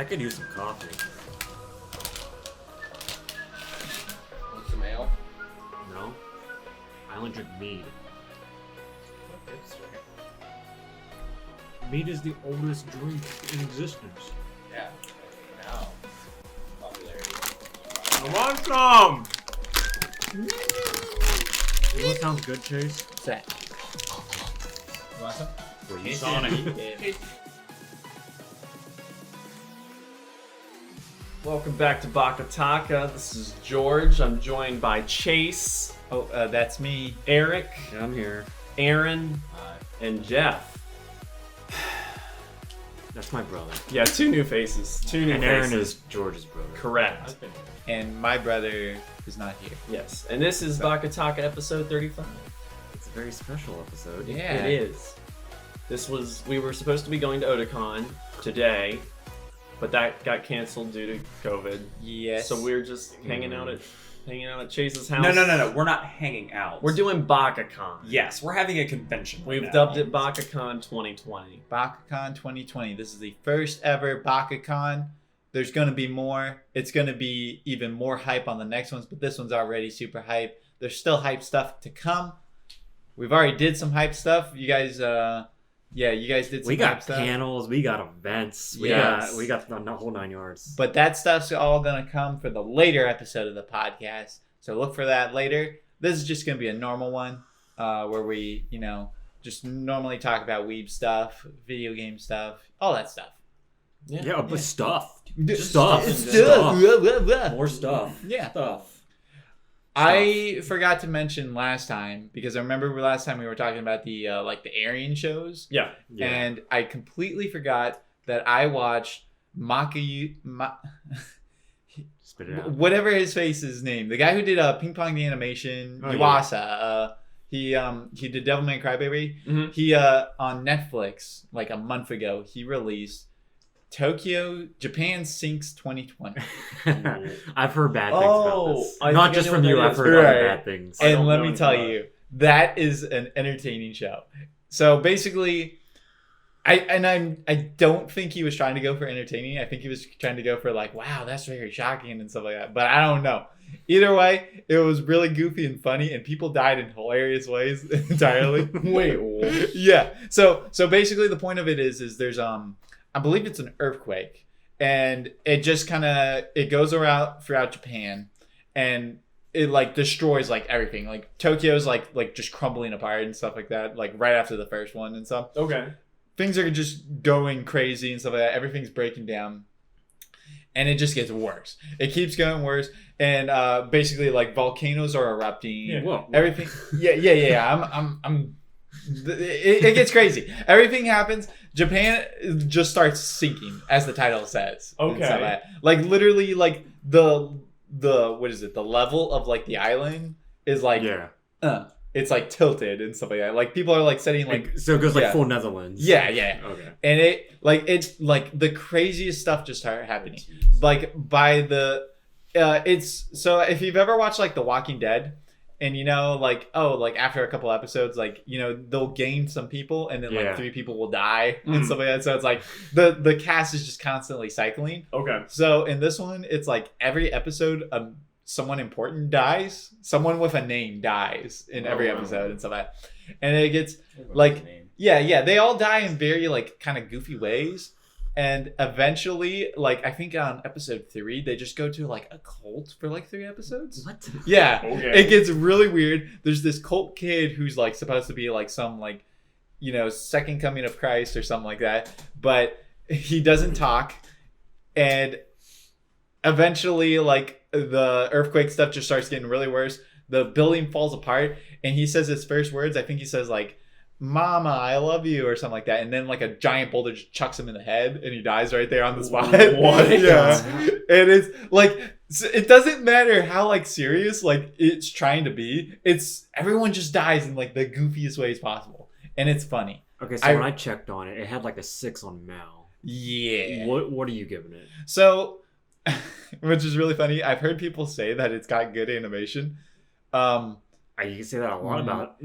I could use some coffee. Want some ale? No? I only drink mead. Mead is the oldest drink in existence. Yeah. Now, popularity. I want some! You know what sounds good, Chase? What's that? You want some? For you, Taste Sonic. it. Welcome back to BakaTaka. This is George. I'm joined by Chase, Oh, that's me. Eric, Yeah, I'm here. Aaron, and Jeff. That's my brother. Yeah, two new faces. And Aaron is George's brother. correct. And my brother is not here. Yes, and this is BakaTaka episode 35. It's a very special episode. Yeah. It is. We were supposed to be going to Otakon today, but that got canceled due to COVID. Yes. So we're just hanging out at Chase's house. No. We're not hanging out. We're doing BakaCon. Yes, we're having a convention. We've right dubbed now. it BakaCon 2020. BakaCon 2020. This is the first ever BakaCon. There's going to be more. It's going to be even more hype on the next ones, but this one's already super hype. There's still hype stuff to come. We've already did some hype stuff. You guys, you guys did some We hype got stuff. panels, we got events, Yes. we got the whole 9 yards. But that stuff's all going to come for the later episode of the podcast. So look for that later. This is just going to be a normal one where we, just normally talk about weeb stuff, video game stuff, all that stuff. Yeah, but stuff. Stuff. Stuff. Stuff. Blah, blah, blah. More stuff. Yeah. Stuff. I forgot to mention last time, because I remember last time we were talking about the the Aryan shows, Yeah. Yeah. and I completely forgot that I watched Spit it out. whatever his face's name, the guy who did Ping Pong the Animation, Oh, Yuasa. He did Devilman Crybaby. Mhm. He on Netflix like a month ago he released Japan Sinks 2020. I've heard bad things about this. I Not think I just know from what you, that I've is. heard other Right. bad things. I And don't let know me anything tell about you, that is an entertaining show. So basically, I don't think he was trying to go for entertaining. I think he was trying to go for like, wow, that's very shocking and stuff like that. But I don't know. Either way, it was really goofy and funny, and people died in hilarious ways entirely. Wait, what? Yeah. So basically, the point of it is there's I believe it's an earthquake, and it just it goes around throughout Japan, and it like destroys like everything. Like Tokyo's like just crumbling apart and stuff like that. Like right after the first one and stuff. Okay. Things are just going crazy and stuff like that. Everything's breaking down, and it just gets worse. It keeps going worse, and basically like volcanoes are erupting. Yeah. Whoa. Everything. Yeah. I'm. It gets crazy. Everything happens. Japan just starts sinking, as the title says. and Okay. stuff like that. Like literally, like the what is it? The level of like the island is like Yeah. it's like tilted and stuff like that. Like people are like setting like So it goes like yeah. full Netherlands. yeah. Okay. And it's like the craziest stuff just started happening. Like by the it's so if you've ever watched like The Walking Dead, and after a couple episodes, like they'll gain some people and then Yeah. like 3 people will die and stuff like that. So it's like the cast is just constantly cycling. Okay. So in this one, it's like every episode someone important dies, someone with a name dies in every Oh, wow. episode and stuff like that. And it gets like yeah, they all die in very like kind of goofy ways. And eventually, like I think on episode 3, they just go to like a cult for like 3 episodes. What? Yeah, Okay. it gets really weird. There's this cult kid who's like supposed to be like some like, second coming of Christ or something like that, but he doesn't talk. And eventually, like the earthquake stuff just starts getting really worse. The building falls apart, and he says his first words. I think he says like, "Mama, I love you," or something like that. And then like a giant boulder just chucks him in the head, and he dies right there on the spot. What? Yeah, and it's like it doesn't matter how like serious like it's trying to be. It's everyone just dies in like the goofiest ways possible, and it's funny. Okay, so when I checked on it, it had like a 6 on Mal. Yeah. What are you giving it? So, which is really funny. I've heard people say that it's got good animation. You can say that a lot about.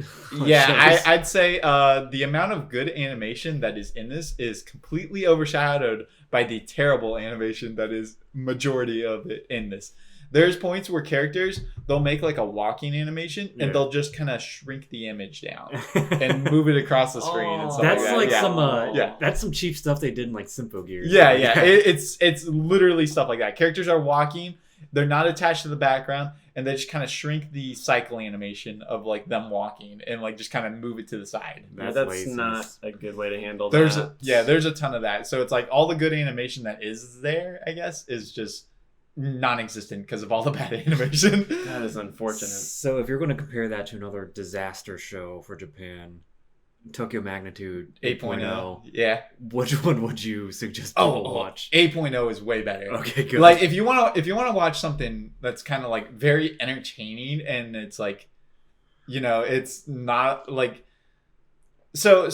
Yeah, shows. I'd say the amount of good animation that is in this is completely overshadowed by the terrible animation that is majority of it in this. There's points where characters, they'll make like a walking animation and they'll just kind of shrink the image down and move it across the screen and stuff That's like that. some that's some cheap stuff they did in like Symphogear. Yeah. It's literally stuff like that. Characters are walking, they're not attached to the background, and they just kind of shrink the cycle animation of like them walking and like just kind of move it to the side. That's laziness. not a good way to handle There's that. there's a ton of that. So it's like all the good animation that is there, I guess, is just non-existent because of all the bad animation. That is unfortunate. So if you're going to compare that to another disaster show for Japan, Tokyo Magnitude 8.0, Yeah. which one would you suggest people watch? 8.0 is way better. Okay, good. Like if you want to watch something that's kind of like very entertaining and it's like, you know, it's not like so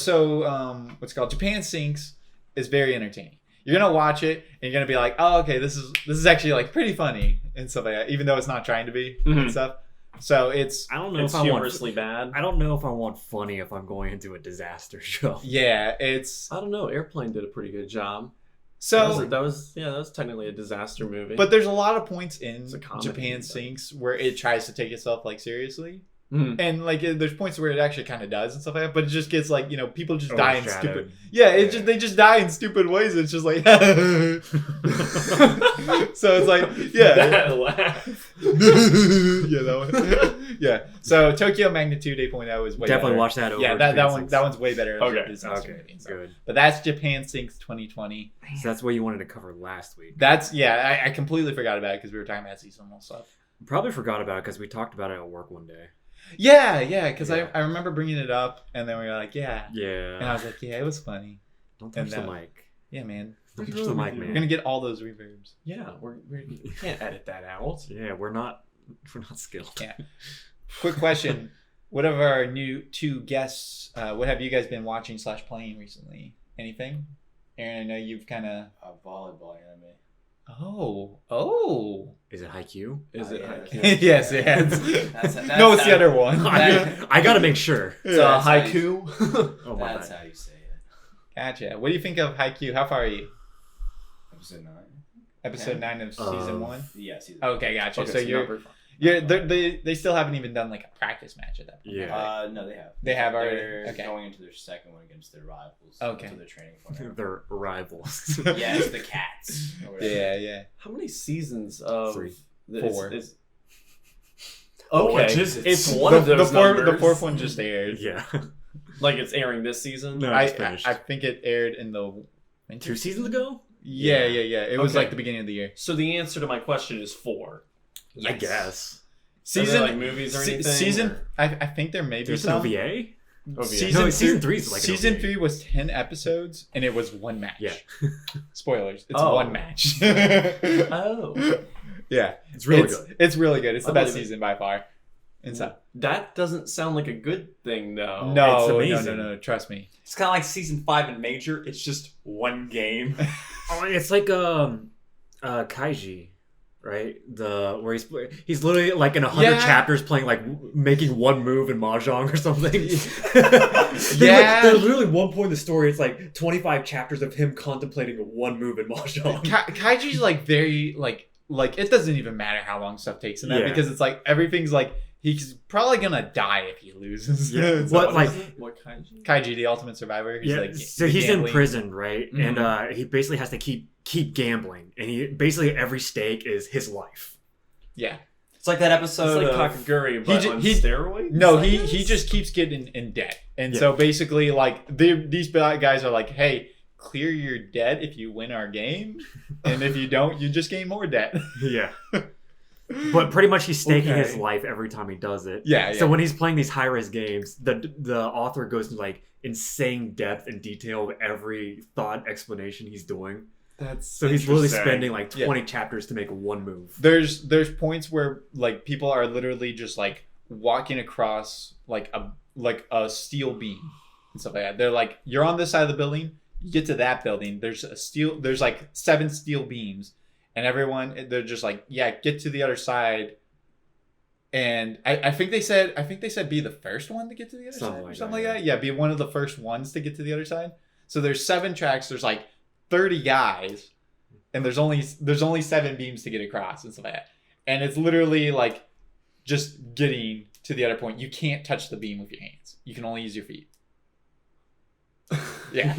what's it called? Japan Sinks is very entertaining. You're gonna watch it and you're gonna be like, oh, okay, this is actually like pretty funny and stuff like that, even though it's not trying to be and stuff. So it's I don't know It's if I want humorously bad. I don't know if I want funny if I'm going into a disaster show. yeah, it's I don't know. Airplane did a pretty good job. so. that was technically a disaster movie. But there's a lot of points in It's a comedy, Japan but- Sinks where it tries to take itself like seriously. Mhm. And like there's points where it actually kind of does and stuff like that, but it just gets like, you know, people just die in Overshadowed. stupid. Yeah, they just die in stupid ways. It's just like so it's like That laugh. yeah, that one. Yeah. So Tokyo Magnitude 8.0 is way Definitely better. watch that over. Yeah, Japan that one Sinks. that one's way better. Okay. Okay, good. But that's Japan Sinks 2020. So that's what you wanted to cover last week. That's I completely forgot about it because we were talking about seasonal stuff. Probably forgot about it because we talked about it at work one day. Yeah, because Yeah. I remember bringing it up and then we were like, and I Yeah. was like, yeah, it was funny. Don't touch and the that- mic. Yeah, man. Don't touch the mic, We're man. gonna get all those reverbs. Yeah, you can't edit that out. Yeah, we're not skilled. Yeah. Quick question: what of our new two guests? What have you guys been watching / playing recently? Anything? Aaron, I know you've kind of. Volleyball anime. Oh. Is it Haikyuu? Is it? yeah. Haikyuu? Yes, it That's- has. that's No, it's the how- other one. I gotta make sure. It's Yeah. a haiku. Oh my That's god. how you say it. Gotcha. What do you think of Haikyuu? How far are you? Episode 9. Episode 9 of season 1. Yeah, season. Okay, gotcha. Okay, so they still haven't even done like a practice match at that point. Yeah. No, they have. They have already? They're Okay. going into their second one against their rivals. Okay. So they're training for now. They're rivals. Yeah, it's the Cats. or whatever. Yeah. How many seasons of 3. 4. Okay, Gorgeous. it's one of those the numbers. fourth one just aired. Yeah. Like it's airing this season. No. I just finished. think it aired in the winter 2 seasons ago? Yeah. It was Okay. like the beginning of the year. So the answer to my question is 4. I guess. Are there, like movies or anything? season. or- I think there may be There's some. an OVA? OVA. Season 3 is like an season OVA. 3 was 10 episodes and it was one match. Yeah. Spoilers. It's Oh. one match. Oh, Yeah. It's really good. It's really good. It's the I best believe it. season by far. And so that doesn't sound like a good thing, though. no, it's amazing. no, trust me. It's kind of like season 5 in Major. It's just one game. Oh, it's like Kaiji, right? Where he's literally like in 100 Yeah. chapters playing like making one move in mahjong or something. Yeah. There's literally one point in the story. It's like 25 chapters of him contemplating one move in mahjong. Kaiji's like very like it doesn't even matter how long stuff takes in that Yeah. because it's like everything's like he's probably gonna die if he loses. Yeah. So- What, like- is it? What kind of? Kaiji, the ultimate survivor. He's Yeah, like so he's in gambling. prison, right? Mhm. And he basically has to keep gambling, and he basically every stake is his life. Yeah. It's like that It's episode like of... Kakaguri, but on steroids. No, I he guess? just keeps getting in debt, and Yeah. so basically like these guys are like, hey, clear your debt if you win our game, and if you don't, you just gain more debt. Yeah. But pretty much he's staking his Okay. life every time he does it. Yeah. So when he's playing these high risk games, the author goes into like insane depth and detail of every thought explanation he's doing. That's So he's literally Interesting. spending like Yeah. 20 chapters to make one move. there's points where like people are literally just like walking across like a steel beam and stuff like that. They're like, you're on this side of the building, you get to that building, there's like 7 steel beams, and everyone they're just like, yeah, get to the other side. And I think they said be the first one to get to the other Something side or like something that, like that. Yeah, be one of the first ones to get to the other side. So there's 7 tracks. There's like 30 guys, and there's only 7 beams to get across and stuff like that. And it's literally like just getting to the other point. You can't touch the beam with your hands. You can only use your feet. Yeah.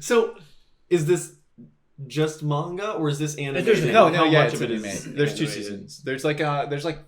So, is this just manga or is this animated? No, How yeah, much it's of it is animated. There's 2 animated? seasons. There's like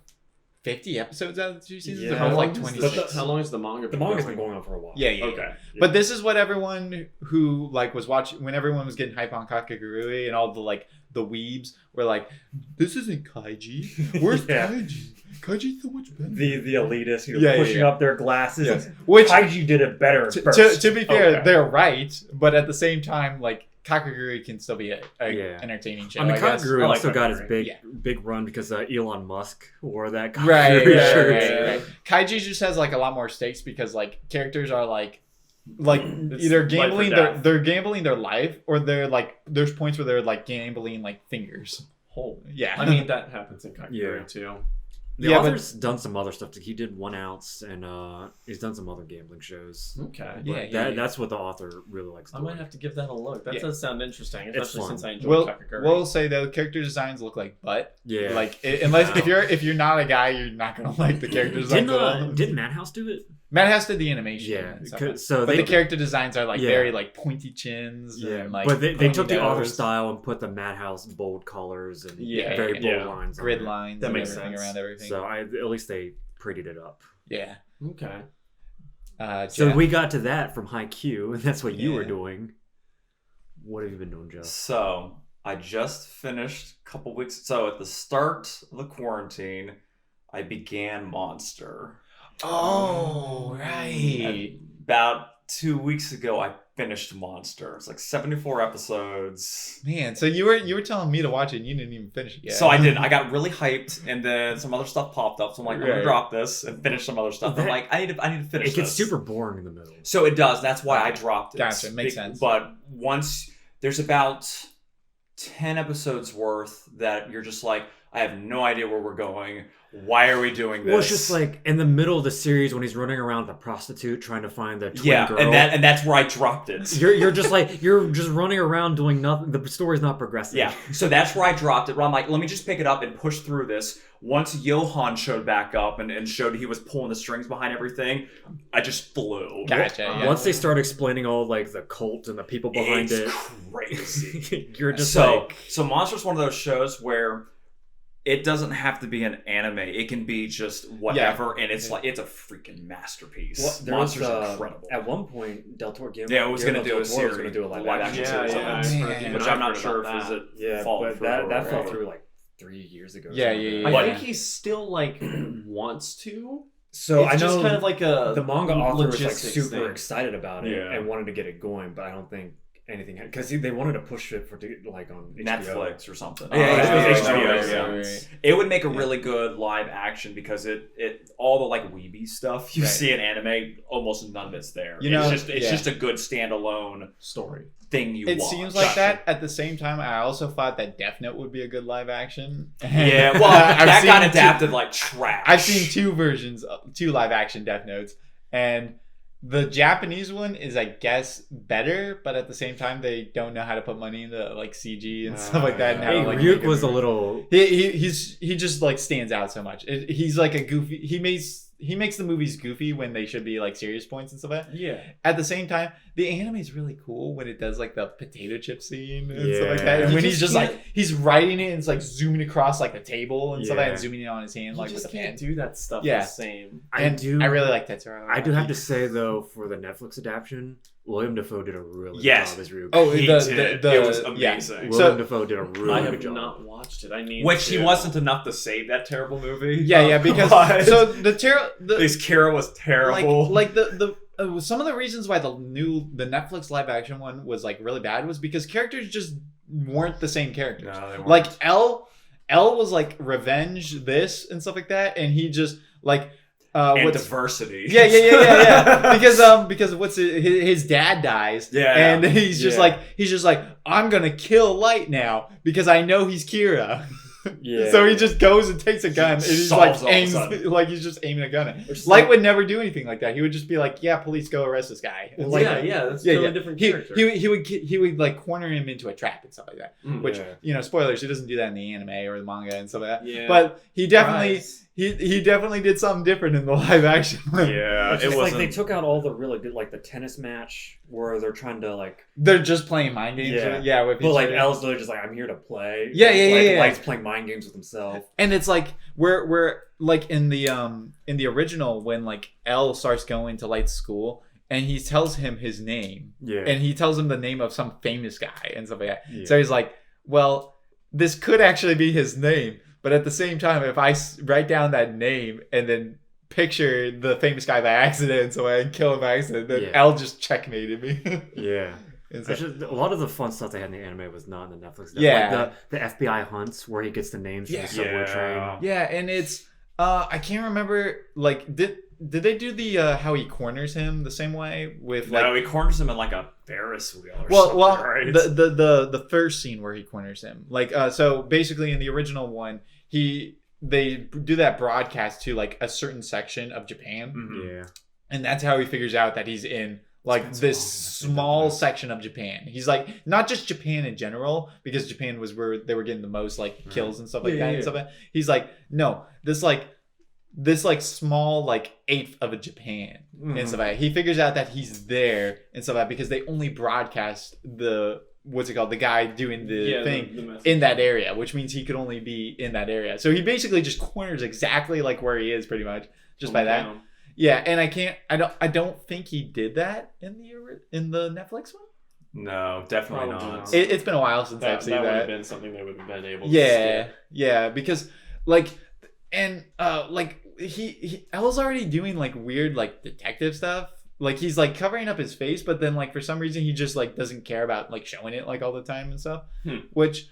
50 episodes out of the 2 seasons. Yeah. They're How both like long is 26. How long is the manga? The manga's been going on for a while. Yeah. Okay. But this is what everyone who like was watching when everyone was getting hype on Kakagurui and all the like the weebs were like, this isn't Kaiji. Where's Yeah. Kaiji? Kaiji's so much better. The elitists, Yeah. up their glasses. Yes. Which Kaiji did it better first. to be fair, Okay. they're right, but at the same time, like Kakagurui can still be a Yeah. entertaining show. I mean, guess. Kakagurui I like also got his Kakagurui. big run because Elon Musk wore that Kakagurui Right, shirt. right. Kaiji just has like a lot more stakes because like characters are like It's either life or gambling death. they're gambling their life or they're like there's points where they're like gambling like fingers. Wholm. Yeah. I mean, that happens in Kakagurui Yeah. too. The Yeah, but- author's done some other stuff. He did 1 Ounce, and he's done some other gambling shows. Okay. Yeah, But that's what the author really likes I doing. might have to give that a look. That Yeah. does sound interesting, It's especially fun. since I enjoy We'll Kakagurui. say though character designs look like butt. Yeah. Like unless if you're not a guy, you're not gonna like the character designs at all. Didn't Madhouse do it? Madhouse did the animation. Yeah. and stuff. 'cause- So But they the character designs are like Yeah. very like pointy chins. Yeah, and, like, but they pointy took the author nose, style and put the Madhouse bold colors and Yeah, very bold yeah. lines. on grid it. lines. That and makes everything sense. around everything. So at least they prettied it up. yeah. Okay. So Jeff? we got to that from Haikyuu, and that's what you were Yeah. doing. What have you been doing, Joe? So I just finished a couple weeks. So at the start of the quarantine, I began Monster. Oh right. About 2 weeks ago, I finished Monster. It's like 74 episodes. Man, so you were telling me to watch it and you didn't even finish it yet. So I did. I got really hyped, and then some other stuff popped up. So I'm like, I'm Right. gonna drop this and finish some other stuff. I'm like, I need to finish. It gets this. super boring in the middle. So it does. That's why I dropped it. Gotcha, makes sense. But once there's about 10 episodes worth that you're just like, I have no idea where we're going. Why are we doing this? Well, it's just like in the middle of the series when he's running around with a prostitute trying to find the twin yeah, girl. and that's where I dropped it. you're just like you're just running around doing nothing. The story's not progressing. Yeah, so that's where I dropped it. Where I'm like, let me just pick it up and push through this. Once Johan showed back up and showed he was pulling the strings behind everything, I just flew. Gotcha. Yeah. Once they start explaining all like the cult and the people behind It's it, crazy. you're just so like, Monster's one of those shows where it doesn't have to be an anime. It can be just whatever, and it's like it's a freaking masterpiece. Monster's incredible. At one point, Del Toro Yeah, it was going to do a series, going to do a live live action action series. series, yeah, on yeah, it, I've heard- which even I'm not I've heard sure if about is it Yeah, fall but through that or- fell through like 3 years ago. or Yeah, something. yeah, yeah. I think he still like wants to. So It's I know just kind of like a the manga author was like logistics super thing. excited about it Yeah. and wanted to get it going, but I don't think anything because they wanted to push it like on HBO. Netflix or something. Yeah, it was HBO, HBO. yeah. It would make a really good live action because it all the like weeby stuff you Right. see in anime, almost none of it's there. You know, it's yeah. just a good standalone story. thing you It watch. seems like that. At the same time, I also thought that Death Note would be a good live action. Yeah, well, I've that got seen adapted like trash. I've seen 2 versions, 2 live action Death Notes, and the Japanese one is, I guess, better, but at the same time, they don't know how to put money into like CG and stuff like that. And how Hey, to, like, Ryuk make it was a work. little. He just like stands out so much. He's like a goofy. He makes the movies goofy when they should be like serious points and stuff like that. Yeah. At the same time, the anime is really cool when it does like the potato chip scene and stuff like that. Yeah. And You when just he's just can't- like he's writing it and it's like zooming across like the table and stuff like that, Yeah. and zooming in on his hand You like with just a pen. can't do that stuff Yeah. the same. I really like Tetsuro. I do have to say though, for the Netflix adaptation, William Dafoe did a really good Yes. job as Ryuk. Oh, He the did. the It was yeah. amazing. So- William Dafoe did a really I good have job. not watched it. I need Which to. he wasn't enough to save that terrible movie. Yeah, because But so the his Kira was terrible. like the some of the reasons why the Netflix live action one was like really bad was because characters just weren't the same characters. No, they weren't. Like L was like revenge this and stuff like that, and he just like and what's diversity. yeah. Because what's his dad dies, Yeah. and he's just like I'm gonna kill Light now because I know he's Kira. Yeah. So he just goes and takes a gun and he's like Solves all of a aims sudden. like he's just aiming a gun at. It's Light like- would never do anything like that. He would just be like, "Yeah, police, go arrest this guy." And, like, That's a totally different character. He would like corner him into a trap and stuff like that. Which Yeah. Spoilers, he doesn't do that in the anime or the manga and stuff like that. Yeah. But he definitely Surprise. he definitely did something different in the live action. Yeah, It's it just like wasn't. they took out all the really good, like the tennis match where they're trying to like, They're just playing mind games. Yeah. With but each like other. Elle's literally just like, I'm here to play. Yeah, Like, yeah. Light's playing mind games with himself. And it's like we're like in the original when like Elle starts going to Light's school and he tells him his name. Yeah. And he tells him the name of some famous guy and stuff like that. Yeah. So he's like, well, this could actually be his name, but at the same time, if I write down that name and then picture the famous guy by accident, so I kill him by accident, then Yeah. Elle just checkmated me. Yeah. And so- Actually, a lot of the fun stuff they had in the anime was not in the Netflix. Yeah. Like the FBI hunts where he gets the names from Yeah. the subway train. yeah, and it's I can't remember like did they do the how he corners him the same way with like No, he corners him in like a Ferris wheel or something, well, right? the first scene where he corners him, like so basically in the original one, they do that broadcast to like a certain section of Japan, Mhm. Yeah. and that's how he figures out that he's in like It's this been so long. small section of Japan. He's like not just Japan in general, because Japan was where they were getting the most like kills and stuff like that and stuff like that. He's like, no, this small like eighth of a Japan and stuff like that. He figures out that he's there and stuff like that because they only broadcast the guy doing the thing the message. in that area, which means he could only be in that area. So he basically just corners exactly like where he is pretty much just by that. Yeah, and I don't think he did that in the Netflix one. No, definitely Probably not. not. It's been a while since That I've seen would have that. been something they would have been able to Yeah, skip. yeah, because like and like he Elle's already doing like weird like detective stuff. Like he's like covering up his face, but then like for some reason he just like doesn't care about like showing it like all the time and stuff. Which,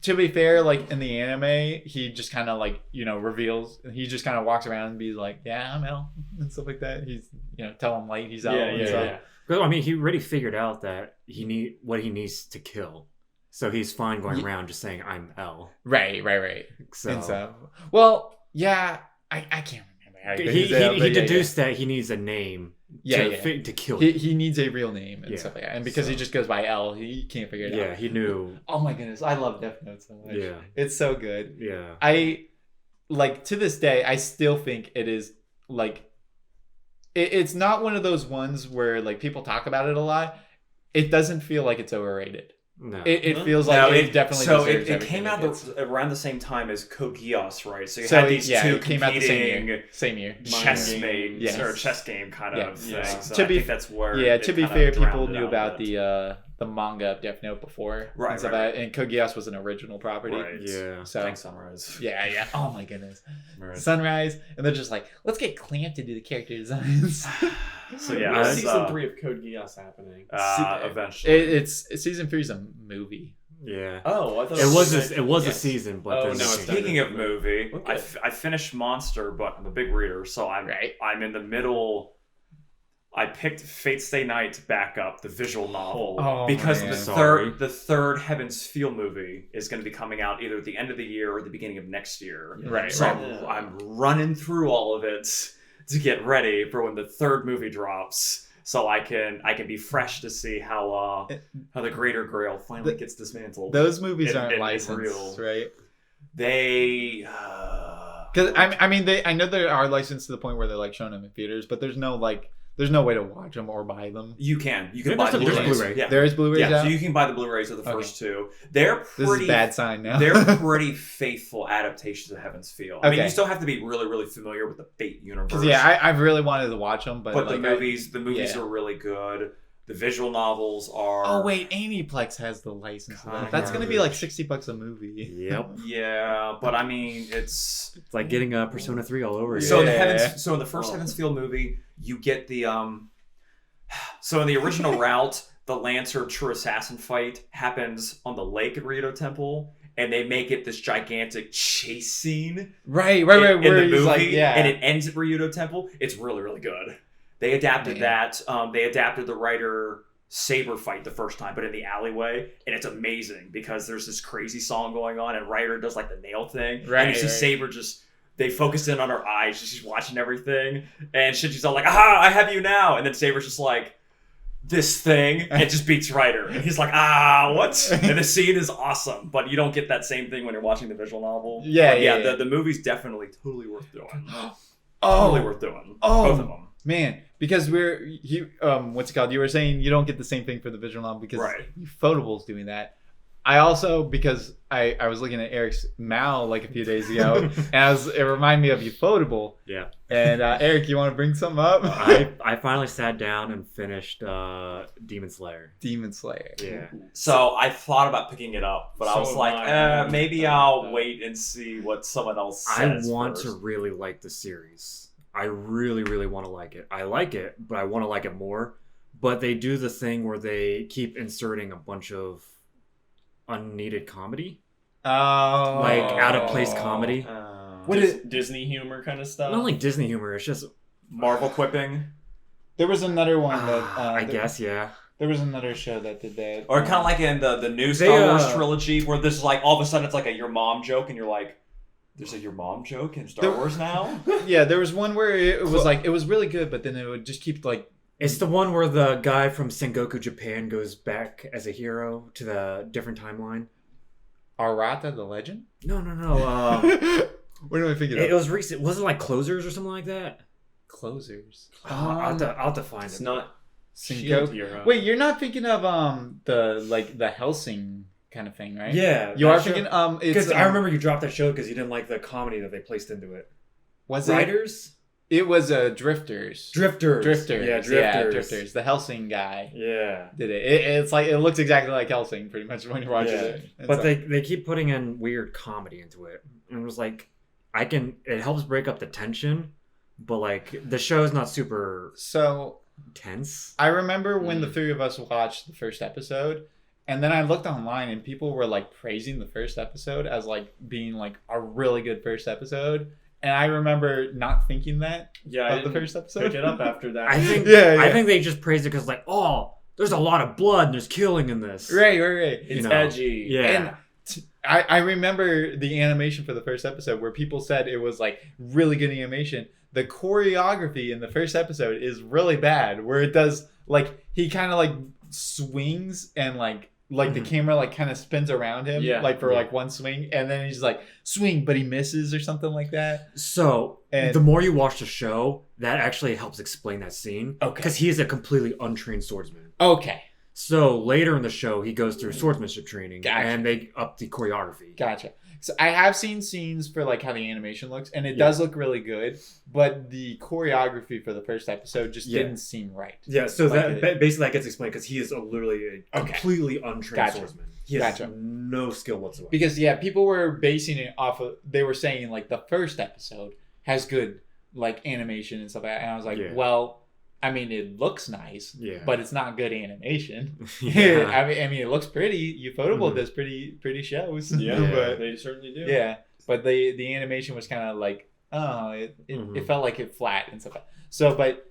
to be fair, like in the anime, he just kind of like reveals. He just kind of walks around and be like, "Yeah, I'm Elle," and stuff like that. He's tell him Light he's Elle and stuff. Well, I mean, he already figured out that what he needs to kill. So he's fine going around just saying, I'm Elle. Right. So, And so, well, yeah, I can't remember. How he deduced that he needs a name to kill him. He needs a real name and Yeah. stuff like that. And because he just goes by Elle, he can't figure it out. Yeah, he knew. Oh my goodness, I love Death Note so much. Yeah. It's so good. Yeah. I like to this day, I still think it is like it's not one of those ones where like people talk about it a lot. It doesn't feel like it's overrated. No. It feels like it definitely deserves it everything came it out gets. around the same time as Code Geass, right? So you So had these two it came out the competing same year. chess Mind game. mates Yes. or chess game kind Yeah. of thing. Yeah. So To I be- think that's where Yeah, it to be kinda fair, people drowned it knew out about a bit. the manga of Death Note before, Right, and stuff right, like that, and Code Geass was an original property. Right. Yeah. So Thanks, Sunrise. yeah. Oh my goodness, Right. Sunrise, and they're just like, let's get Clamp to do the character designs. So yeah, When's it's, season 3 of Code Geass happening? eventually. it's season 3 is a movie. Yeah. Oh, I thought It was a Yes. season, but Oh, then no, it's done. Speaking of movie, Okay. I finished Monster, but I'm a big reader, so I'm in the middle. I picked Fate Stay Night back up, the visual novel, Oh, because man. the third Heaven's Feel movie is going to be coming out either at the end of the year or the beginning of next year. Right. So Right. I'm running through all of it to get ready for when the third movie drops, so I can be fresh to see how the Greater Grail finally gets dismantled. Those movies In- aren't in licensed, real. right? They Because I mean, I know they are licensed to the point where they're like showing them in theaters, but there's no way to watch them or buy them. you can Yeah, buy the there's Blu-rays. Blu-ray. Yeah. There is Blu-rays Yeah, out. so you can buy the Blu-rays of the Okay. first two. They're This pretty is a bad sign now. They're pretty faithful adaptations of Heaven's Feel. I mean, Okay. you still have to be really, really familiar with the Fate universe. Because I've really wanted to watch them, but but like, the movies yeah. are really good. The visual novels are. Oh wait, Aniplex has the license. to that. That's gonna be like $60 a movie. Yep. Yeah, but I mean, it's It's like getting Persona 3 all over again. so in the Yeah. so in the first Heaven's Feel movie, you get the So in the original route, the Lancer True Assassin fight happens on the lake at Rito Temple, and they make it this gigantic chase scene. Right. in Where the he's movie, like, yeah, and it ends at Ryudo Temple. It's really, really good. They adapted Yeah. that. They adapted the writer Saber fight the first time, but in the alleyway, and it's amazing because there's this crazy song going on, and Ryder does like the nail thing, and you see Saber just they focus in on her eyes, she's watching everything, and she's all like, "Aha, I have you now," and then Saber's just like, "This thing," and it just beats Ryder, and he's like, "Ah, what?" And the scene is awesome, but you don't get that same thing when you're watching the visual novel. Yeah. The movie's definitely totally worth doing. Totally worth doing. Oh, both of them. Man, because what's it called? You were saying you don't get the same thing for the visual novel because Ufotable's doing that. I also, because I was looking at Eric's Mal like a few days ago, and it reminded me of Ufotable. Yeah. And Eric, you want to bring something up? I finally sat down and finished Demon Slayer. Demon Slayer. Yeah. So I thought about picking it up, but I was So like, am I. maybe I'll wait and see what someone else says. I want first. to really like the series. I really, really want to like it. I like it, but I want to like it more. But they do the thing where they keep inserting a bunch of unneeded comedy. Oh. Like out-of-place comedy. What is Disney humor kind of stuff? Not like Disney humor, it's just... Marvel quipping, There was another one that I guess, yeah. there was another show that did that. or kind of like in the new They, Star Wars trilogy, where this is like all of a sudden it's like a your mom joke, and you're like, "There's a your mom joke in Star Wars now." Yeah, there was one where it was like it was really good, but then it would just keep like. It's the one where the guy from Sengoku Japan goes back as a hero to the different timeline. Arata the Legend? No. Where do I think It was recent. Was it like Closers or something like that? Closers. I'll have to find It's it. not Sengoku. Shield Hero. Wait, you're not thinking of the Helsing kind of thing, right? Yeah. You are thinking Because it's I remember you dropped that show because you didn't like the comedy that they placed into it. was it? Writers? It was Drifters. Drifters. Yeah, Drifters. The Helsing guy Yeah. did it. It's like it looks exactly like Helsing pretty much when you watch it. And But so- they keep putting in weird comedy into it. And it was like, it helps break up the tension, but like the show is not super So tense. I remember when the three of us watched the first episode, and then I looked online and people were like praising the first episode as like being like a really good first episode. And I remember not thinking that Yeah, I of the didn't first episode. pick it up after that. I think Yeah. I think they just praised it because like, oh, there's a lot of blood and there's killing in this. Right. it's you know. edgy. Yeah. And I remember the animation for the first episode where people said it was like really good animation. The choreography in the first episode is really bad, where it does like he kind of like swings and like the camera like kind of spins around him like for like one swing, and then he's like swing but he misses or something like that. So And- the more you watch the show, that actually helps explain that scene. Okay. Because he is a completely untrained swordsman. Okay, So later in the show, he goes through swordsmanship training, Gotcha. and they up the choreography. gotcha. So I have seen scenes for like how the animation looks, and it Yeah. does look really good, but the choreography for the first episode just Yeah. didn't seem right. Yeah, so Like basically that gets explained because he is literally a Okay. completely untrained Gotcha. swordsman. He has Gotcha. no skill whatsoever. Because people were basing it off of, they were saying like the first episode has good like animation and stuff like that, and I was like, Yeah. well, I mean it looks nice, Yeah. but it's not good animation. Yeah. I mean it looks pretty. Ufotable Mhm. does pretty shows. Yeah, but they certainly do. yeah, but the animation was kind of like, oh, it Mhm. felt like it flat and stuff. So, but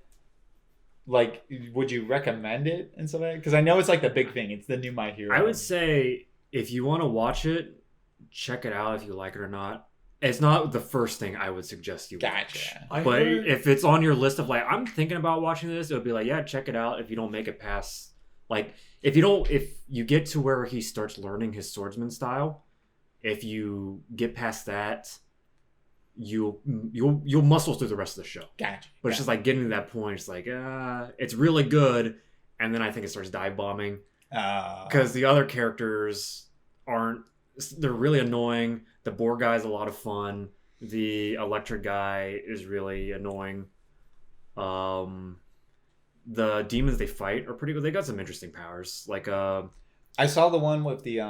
like, would you recommend it and stuff like that? Because I know it's like the big thing. It's the new My Hero. I would say if you want to watch it, check it out if you like it or not. It's not the first thing I would suggest you Gotcha. watch. But if it's on your list of like, I'm thinking about watching this, it would be like, yeah, check it out if you don't make it past, like, if you get to where he starts learning his swordsman style, if you get past that, you'll muscle through the rest of the show. Gotcha. But it's just like getting to that point, it's like, it's really good. And then I think it starts dive bombing because the other characters they're really annoying. The boar guy is a lot of fun. The electric guy is really annoying. The demons they fight are pretty good. They got some interesting powers. Like I saw the one with the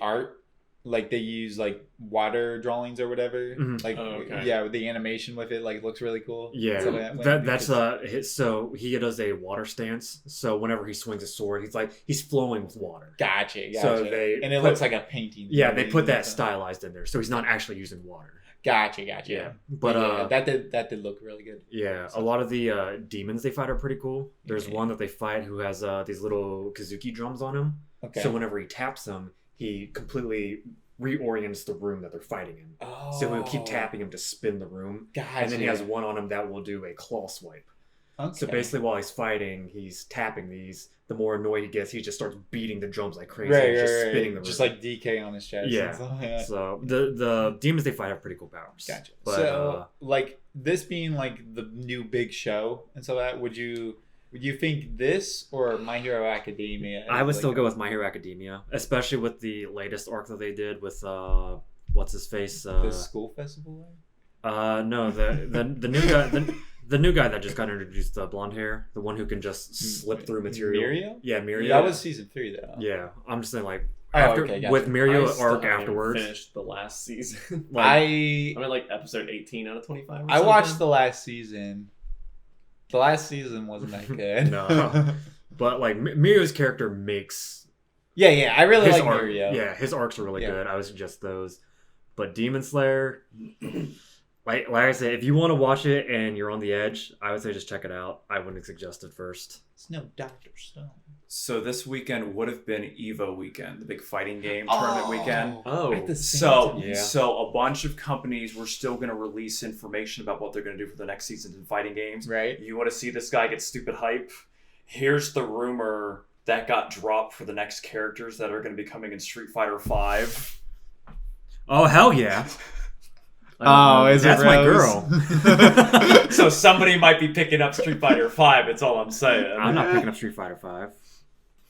art, like they use like water drawings or whatever. Mhm. Like Oh, okay. yeah, with the animation with it, like looks really cool. yeah, So that's so he does a water stance. So whenever he swings a sword, he's flowing with water. Gotcha. So they and it put- looks like a painting. Yeah, they put that stylized in there, so he's not actually using water. Gotcha. Yeah, but yeah, that did look really good. yeah, a lot of the demons they fight are pretty cool. There's one that they fight who has these little kazuki drums on him. Okay. So whenever he taps them, he completely reorients the room that they're fighting in. So he'll keep tapping him to spin the room. Gotcha. And then he has one on him that will do a claw swipe. Okay. So basically, while he's fighting, he's tapping these. The more annoyed he gets, he just starts beating the drums like crazy. Right, just right, spinning the just room. like DK on his chest. Yeah. And stuff. Yeah. So the demons they fight have pretty cool powers. Gotcha. But, So, like this being like the new big show and so that, would you think this or My Hero Academia? I would is, still like, go with My Hero Academia, especially with the latest arc that they did with what's his face? the school festival. No, the new guy. The new guy that just got introduced, the blonde hair, the one who can just slip through material. Mirio? Yeah, Mirio. That was season 3 though. Yeah, I'm just saying like Oh, after okay, gotcha. with Mirio I still arc haven't afterwards. finished the last season. Like, I'm at like episode 18 out of 25. Or I watched something. the last season. The last season wasn't that good. No. But like Mirio's character makes yeah, I really his like arc. Mirio. Yeah, his arcs are really Yeah. good. I would suggest those. But Demon Slayer, like I said, if you want to watch it and you're on the edge, I would say just check it out. I wouldn't suggest it first. It's no Dr. Stone. So this weekend would have been Evo weekend, the big fighting game tournament weekend. Oh, At the same So, time. Yeah. so a bunch of companies were still going to release information about what they're going to do for the next season in fighting games. Right? You want to see this guy get stupid hype? Here's the rumor that got dropped for the next characters that are going to be coming in Street Fighter V. Oh hell yeah! Oh, is That's it my Rose? So somebody might be picking up Street Fighter V. That's all I'm saying. I'm not picking up Street Fighter 5.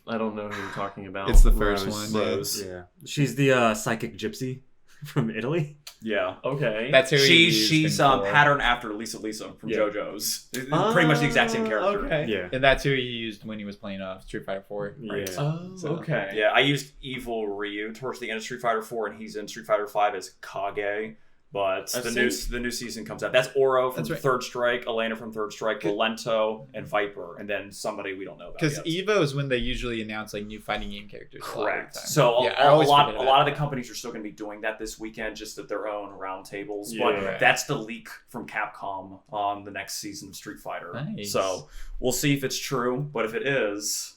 I don't know who you're talking about. It's the first Rose. one. yeah. Rose. Yeah, she's the psychic gypsy from Italy. Yeah. Okay. That's who he used She's him for. patterned after Lisa from Yeah. JoJo's. Pretty much the exact same character. Okay. Yeah, And that's who he used when he was playing Street Fighter 4. yeah. Oh, So, okay. Yeah, I used Evil Ryu towards the end of Street Fighter 4, and he's in Street Fighter 5 as Kage. But I've the new season comes out. That's Oro from That's right. Third Strike, Elena from Third Strike, Valento, and Viper, and then somebody we don't know about Because yet. Evo is when they usually announce like new fighting game characters. a lot of Correct. the time. So Yeah, I a always lot forget of about the companies are still going to be doing that this weekend, just at their own roundtables. Yeah. But Right. that's the leak from Capcom on the next season of Street Fighter. Nice. So we'll see if it's true. But if it is,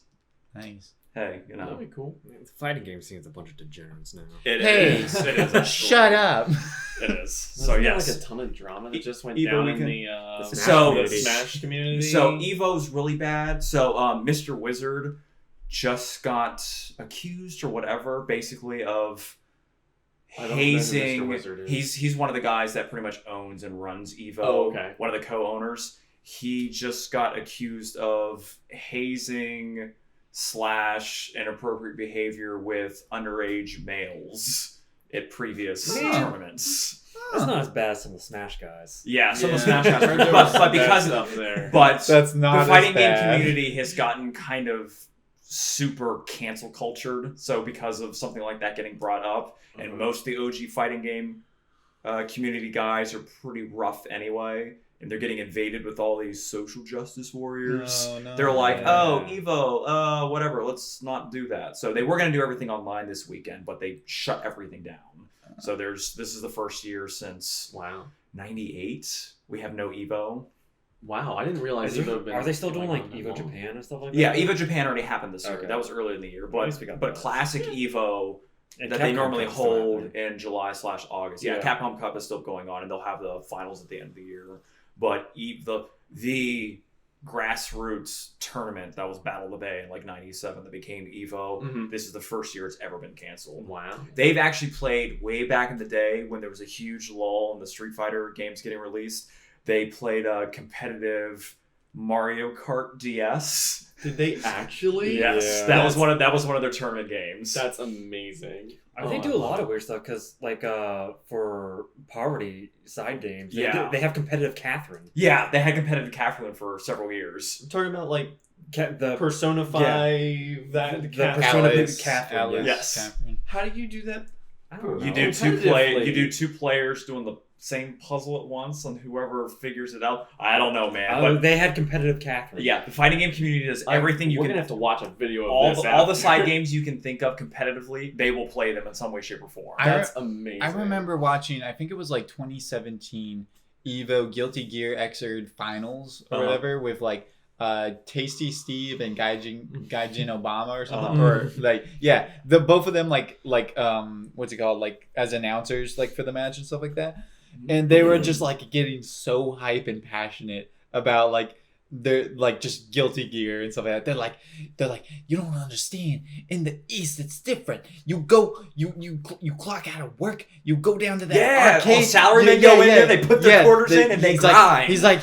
Nice. hey, you That'd know, be cool. The fighting game scene's a bunch of degenerates now. it Hey, is. It is. actually. Shut up. It is. So Wasn't there, yes. like a ton of drama that just went Evo down in weekend? the The Smash So- community. Smash community. So Evo's really bad. So Mr. Wizard just got accused or whatever, basically of I don't know who Mr. hazing. Wizard is. He's one of the guys that pretty much owns and runs Evo. Oh, okay. One of the co-owners. He just got accused of hazing / inappropriate behavior with underage males at previous Man. tournaments. That's not as bad as some of the Smash guys. Yeah, some of the Yeah. Smash guys, There was but some bad because stuff there. but That's not the fighting as game bad. community has gotten kind of super cancel cultured. So because of something like that getting brought up, and most of the OG fighting game community guys are pretty rough anyway, and they're getting invaded with all these social justice warriors. No, They're like, Yeah. oh, Evo, whatever, let's not do that. So they were going to do everything online this weekend, but they shut everything down. So this is the first year since Wow. '98 we have no Evo. Wow, I didn't realize Is there- Evo had been are they still doing like on that Evo long. Japan and stuff like that? Yeah, Evo Japan already happened this year. Okay. That was earlier in the year, At least we but got that. classic Evo And that they Capcom normally Cup's still hold happening. in July / August. Yeah, Yeah. Capcom Cup is still going on, and they'll have the finals at the end of the year. But the grassroots tournament that was Battle of the Bay in like '97 that became Evo. Mhm. This is the first year it's ever been canceled. Wow. They've actually played way back in the day when there was a huge lull in the Street Fighter games getting released. They played a competitive Mario Kart DS. Did they actually? Yes, Yeah. that was one of their tournament games. That's amazing. They do a lot of weird stuff because, like, for poverty side games, Yeah. they have competitive Catherine. Yeah, they had competitive Catherine for several years. I'm talking about like The personify that. The cat- persona Alice, Catherine, Yes. Catherine. How do you do that? I don't know. You do two Competitively. you do two players doing the same puzzle at once, and whoever figures it out, I don't know, man. But They had competitive Catherine. yeah, the fighting game community does everything you We're can. gonna have to watch a video of all this. the, all the after. side games you can think of competitively, they will play them in some way, shape, or form. That's amazing. I remember watching, I think it was like 2017 Evo Guilty Gear Xrd Finals or whatever with like Tasty Steve and Gaijin Obama or something. Or like, yeah, the both of them like what's it called? Like as announcers like for the match and stuff like that. And they were just like getting so hype and passionate about like they're like just Guilty Gear and stuff like that. They're like, you don't understand. In the East, it's different. You go, you clock out of work. You go down to that arcade. Salarymen go in there. They put their quarters in and they grind. He's like,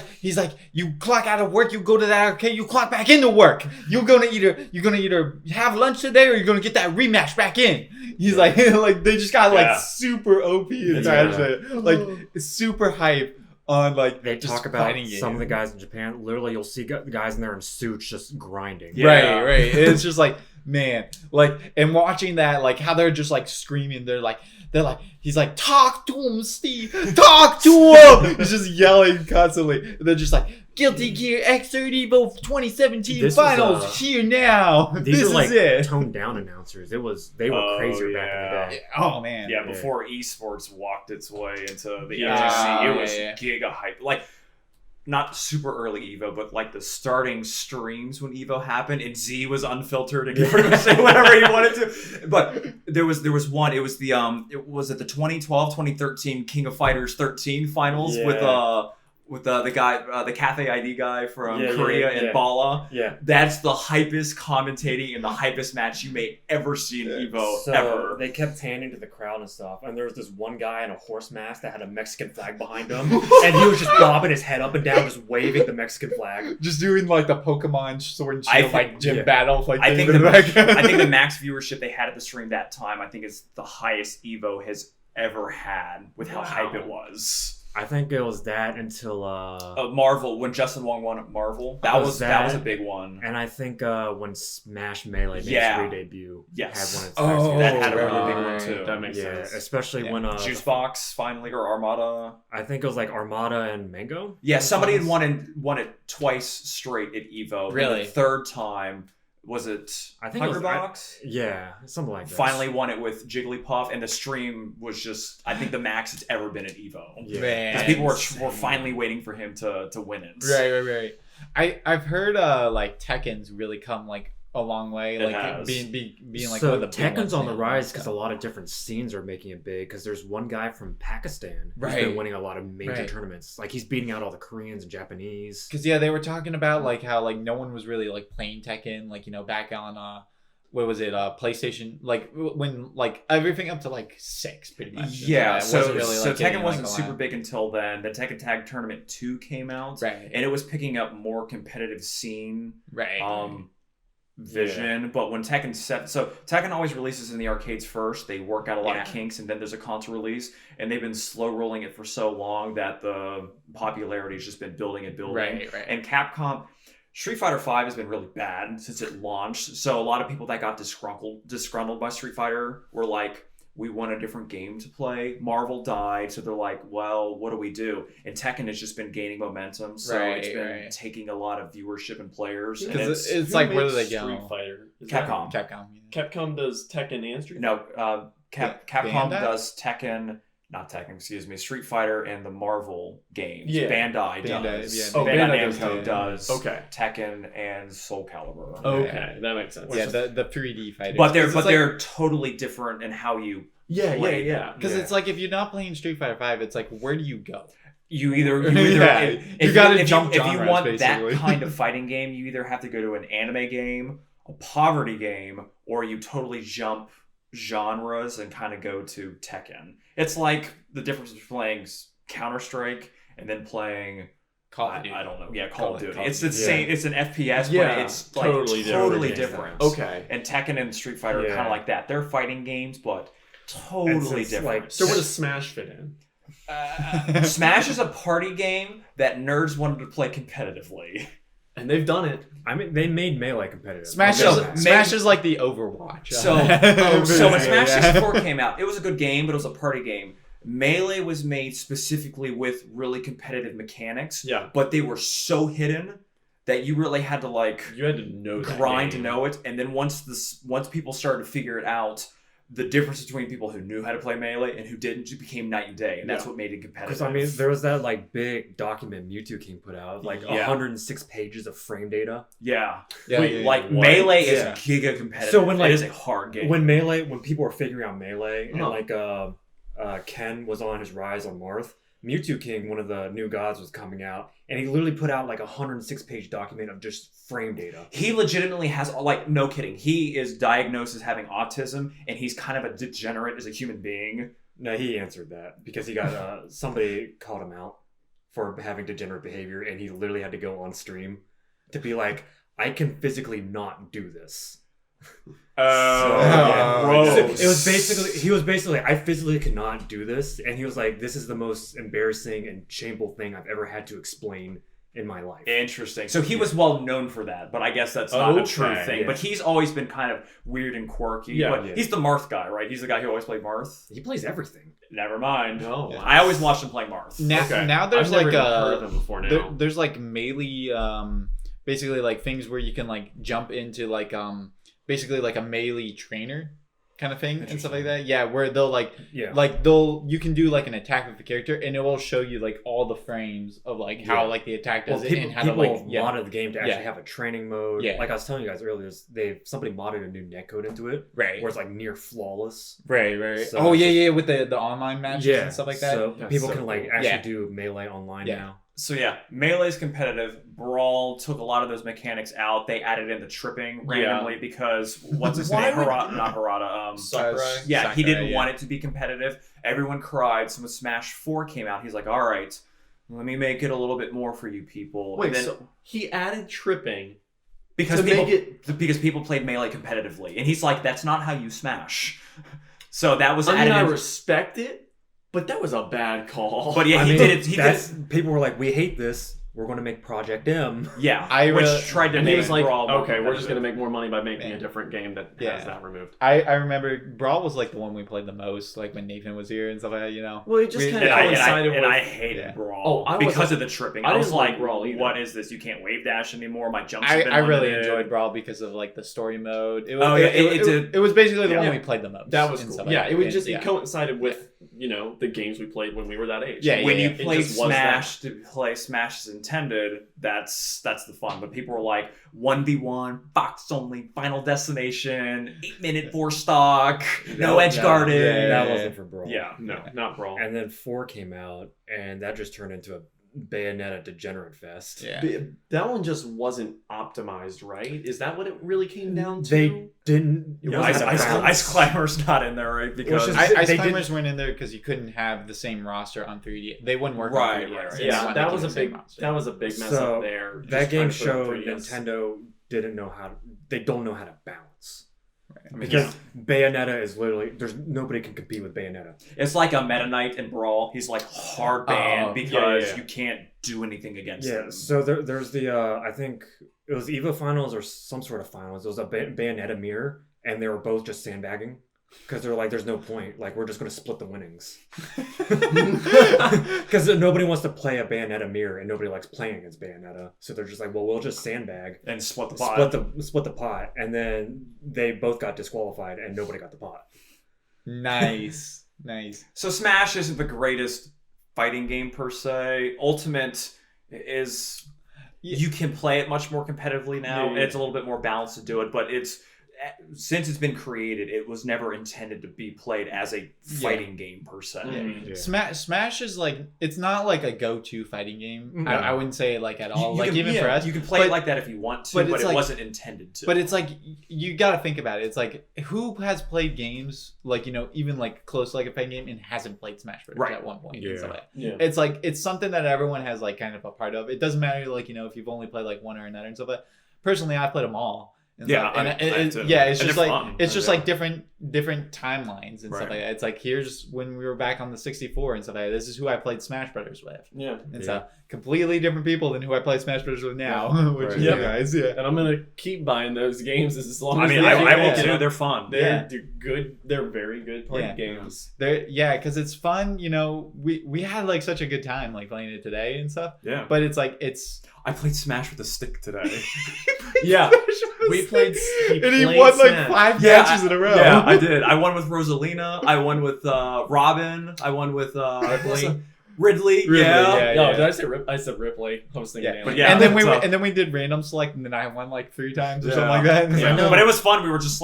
you clock out of work. You go to that arcade. You clock back into work. You're gonna either have lunch today or you're gonna get that rematch back in. He's like they just got like super OP and passionate, like super hype. On like they just talk about games. some of the guys in Japan. Literally, you'll see guys in there in suits just grinding. Yeah. Right. It's just like, man, like, and watching that, like how they're just like screaming. They're like, he's like, talk to him, Steve, talk to him. He's just yelling constantly. They're just like, Guilty Gear Xrd Evo 2017 finals here now. These this are like is it. toned down announcers. They were crazier back in the day. Oh man. Yeah, before esports walked its way into the Yeah. MGC, it was giga hype. Like, not super early Evo, but like the starting streams when Evo happened, and Z was unfiltered and could pretty much say whatever he wanted to. But there was one. It was the it was at the 2012-2013 King of Fighters 13 finals with the guy, the Cafe ID guy from Korea and Bala. Yeah. That's the hypest commentating and the hypest match you may ever see in Evo ever. They kept panning to the crowd and stuff, and there was this one guy in a horse mask that had a Mexican flag behind him, and he was just bobbing his head up and down, just waving the Mexican flag. Just doing like the Pokemon Sword and Shield like gym battles. Like I think the max viewership they had at the stream that time, I think, is the highest Evo has ever had with how hype it was. I think it was that until Marvel, when Justin Wong won at Marvel, that was a big one. And I think when Smash Melee made its re-debut, had one of its that had a really big one too. That makes sense. Especially when Juicebox finally, or Armada. I think it was like Armada and Mango. Yeah, somebody had won it twice straight at Evo. Really? And the third time. Was it I think Hungrybox? Something like that. Finally won it with Jigglypuff, and the stream was just, I think, the max it's ever been at Evo. Yeah. Because people were finally waiting for him to win it. Right. I've heard like Tekken's really come like a long way, like being like so one of the big Tekken's ones on the now. rise because a lot of different scenes are making it big. Because there's one guy from Pakistan who's been winning a lot of major tournaments. Like he's beating out all the Koreans and Japanese. Because they were talking about like how like no one was really like playing Tekken, like back on what was it, PlayStation, like when like everything up to like 6 pretty much. Yeah, so getting, Tekken wasn't like, super big until then. The Tekken Tag Tournament 2 came out, and it was picking up more competitive scene. Vision, but when Tekken always releases in the arcades first. They work out a lot of kinks, and then there's a console release, and they've been slow rolling it for so long that the popularity has just been building and building. And Capcom, Street Fighter V has been really bad since it launched, so a lot of people that got disgruntled by Street Fighter were like, we want a different game to play. Marvel died, so they're like, well, what do we do? And Tekken has just been gaining momentum, so it's been taking a lot of viewership and players. And it's like, where do they go? Street Fighter. Capcom. Capcom does Tekken and Street Fighter? No, Capcom Bandai? does Street Fighter and the Marvel games. Yeah. Bandai does. Yeah, Bandai Bandai Namco does Okay. Tekken and Soul Calibur. Okay, that makes sense. Yeah, the 3D fighters. But they're totally different in how you play. Because it's like if you're not playing Street Fighter 5, it's like where do you go? You either gotta jump if you genres, want basically. that kind of fighting game, you either have to go to an anime game, a poverty game, or you totally jump genres and kind of go to Tekken. It's like the difference between playing Counter-Strike and then playing Call of Duty. I don't know. Yeah, Call of Duty. It's the same. It's an FPS, but it's like totally different. Okay. And Tekken and Street Fighter are kind of like that. They're fighting games, but totally different. So where does Smash fit in? Smash is a party game that nerds wanted to play competitively. And they've done it. I mean, they made Melee competitive. Smash is like the Overwatch. So when Smash 64 came out, it was a good game, but it was a party game. Melee was made specifically with really competitive mechanics, Yeah. but they were so hidden that you really had to like You had to know that grind to game. know it. And then once people started to figure it out, the difference between people who knew how to play Melee and who didn't just became night and day, and that's what made it competitive. Because I mean, there was that like big document Mewtwo King put out, like 106 pages of frame data. Yeah. Yeah, Like what? Melee Yeah. is giga competitive. So when, like, it is a hard game. When people were figuring out Melee, and Huh. like Ken was on his rise on Marth, Mewtwo King, one of the new gods, was coming out, and he literally put out like a 106-page document of just frame data. He legitimately has, like, no kidding. He is diagnosed as having autism, and he's kind of a degenerate as a human being. No, he answered that because he got somebody called him out for having degenerate behavior, and he literally had to go on stream to be like, I can physically not do this. yeah. Bro. So he was basically I physically cannot do this, and he was like, this is the most embarrassing and shameful thing I've ever had to explain in my life. Interesting. So he was well known for that, but I guess that's not a true Okay. thing. Yeah. But he's always been kind of weird and quirky. Yeah. But he's the Marth guy, right? He's the guy who always played Marth. He plays everything. Never mind. Oh, wow. I always watched him play Marth. Now, Okay. now there's I've never like even heard of them before now. there's like melee, basically like things where you can like jump into like basically like a melee trainer kind of thing and stuff like that. Yeah, where they'll like you can do like an attack with the character and it will show you like all the frames of like how like the attack does Well, it and how to like modded the game to actually Yeah. have a training mode. Yeah. Like I was telling you guys earlier, somebody modded a new netcode into it, right where it's like near flawless. right. So- Oh yeah, with the online matches and stuff like that. So That's people so can like cool. actually Yeah. do melee online Yeah. now. So yeah, Melee's competitive. Brawl took a lot of those mechanics out. They added in the tripping randomly because what's his Why name? would- Not Harada. Sakurai? Yeah, he Sakurai, didn't yeah. want it to be competitive. Everyone cried. So when Smash 4 came out, he's like, all right, let me make it a little bit more for you people. Wait, And then, so he added tripping because to people, make it. because people played Melee competitively. And he's like, that's not how you Smash. So that was I mean, added I in. respect it, but that was a bad call. But yeah, I he mean, did it. He did that's it. people were like, we hate this. We're going to make Project M. Yeah, I which really- tried to and he make was like, Brawl more okay, we're just going to competitive. make more money by making Yeah. a different game that Yeah. has that removed. I remember Brawl was like the one we played the most, like when Nathan was here and stuff like that, you know. Well, it just We- kind And of I coincided with. hated Yeah. Brawl Oh, I because wasn't- of the tripping. I I was didn't like like, Brawl either. what is this? You can't wave dash anymore. My jumps have been I really limited. enjoyed Brawl because of like the story mode. It was, Oh, yeah, it did. it was basically the Yeah. one we played the most. That was and cool. stuff like Yeah, that. it was And- just yeah. it coincided with the games we played when we were that age. Yeah, When you It play just was Smash to play Smash as intended, that's the fun. But people were like 1v1, box only, Final Destination, 8-minute 4-stock, no edge guarding. yeah, That wasn't for Brawl. Yeah. No, not Brawl. And then 4 came out, and that just turned into a Bayonetta degenerate fest. Yeah. That one just wasn't optimized, right? Is that what it really came down to? They didn't. It know wasn't how to Ice balance. Ice Climber's not in there, right? Because just- Ice they Climbers weren't in there because you couldn't have the same roster on 3D. They wouldn't work Right, on 3DS. right, right. They Yeah, wanted that to was keep a the same big roster. that was a big mess So, up there. That just game trying to put it on showed 3DS. Nintendo didn't know how. They don't know how to balance. I mean, Because Bayonetta is literally there's nobody can compete with Bayonetta. it's like a Meta Knight in Brawl. He's like hard banned Oh, because yeah. you can't do anything against Yeah. him. So there's the I think it was EVO finals or some sort of finals. It was a Bayonetta mirror, and they were both just sandbagging because they're like, there's no point. Like we're just gonna split the winnings because nobody wants to play a Bayonetta mirror and nobody likes playing against Bayonetta. So they're just like, well, we'll just sandbag. And split the pot. Split the pot, and then they both got disqualified, and nobody got the pot. nice. So Smash isn't the greatest fighting game per se. Ultimate is you can play it much more competitively now, and it's a little bit more balanced to do it. But it's since it's been created, it was never intended to be played as a fighting game per se. Mhm. Yeah. Smash is like it's not like a go-to fighting game. No. I wouldn't say like at all. You like can, even for us, you can play but- it like that if you want to, but but it's it like- wasn't intended to. But it's like you got to think about it. It's like who has played games like even like close to like a fighting game and hasn't played Smash Brothers Right. at one point. Yeah. And stuff like that. Yeah. It's like it's something that everyone has like kind of a part of. It doesn't matter like if you've only played like one or another and stuff like that. Personally, I played them all, And Yeah, stuff. And I have to. yeah, it's And just they're like fun. it's just Yeah. like different timelines and stuff Right. like that. It's like here's when we were back on the 64 and stuff like that. This is who I played Smash Brothers with. Yeah. And so completely different people than who I play Smash Brothers with now, which Right. is Yeah. you guys. Yeah. And I'm gonna keep buying those games as long I as mean, they I will keep too. making They're fun. They're good. They're very good played Yeah. games. Yeah, because it's fun. You know, we had like such a good time like playing it today and stuff. Yeah. But it's like it's I played Smash with a stick today. Yeah. We played. and he played won like Smash. 5 Yeah, matches in a row. Yeah, I did. I won with Rosalina. I won with Robin. I won with Ridley. Yeah. No, did I say I said Ripley. I was thinking. Yeah. But yeah, and then it's, we did random select, and then I won like 3 times or Yeah. something like that. Yeah. I know. But it was fun. We were just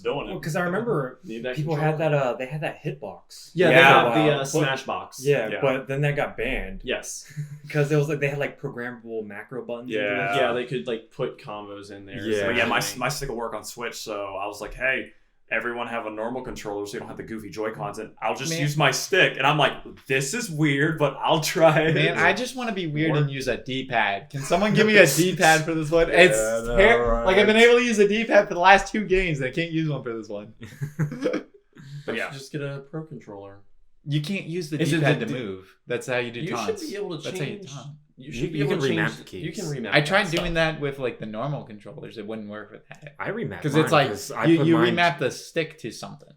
doing it. Because I remember Need that people controller? had that. They had that hitbox. Yeah, Yeah. they have Wow. the Smash box. Yeah, Yeah. but then that got banned Yes. because it was like they had like programmable macro buttons. and Yeah. stuff. Yeah, they could like put combos in there. Yeah. But yeah, my Everything. stick will work on Switch, so I was like, hey, everyone have a normal controller so you don't have the goofy Joy-Cons, and I'll just Man. use my stick. And I'm like, this is weird, but I'll try it. Man, I just want to be weird Or- and use a D-pad. Can someone give me a D-pad for this one? Yeah, It's no, right. like I've been able to use a D-pad for the last 2 games, and I can't use one for this one. But yeah. Just get a pro controller. You can't use the Is it D-pad the to D- move. That's how you do You taunts. should be able to That's how you change. taunt. You should be You able can to remap change. the keys. You can remap. I tried that doing stuff. that with like the normal controllers. It wouldn't work with that. I remapped Because mine it's like 'cause I you put remap mine- the stick to something.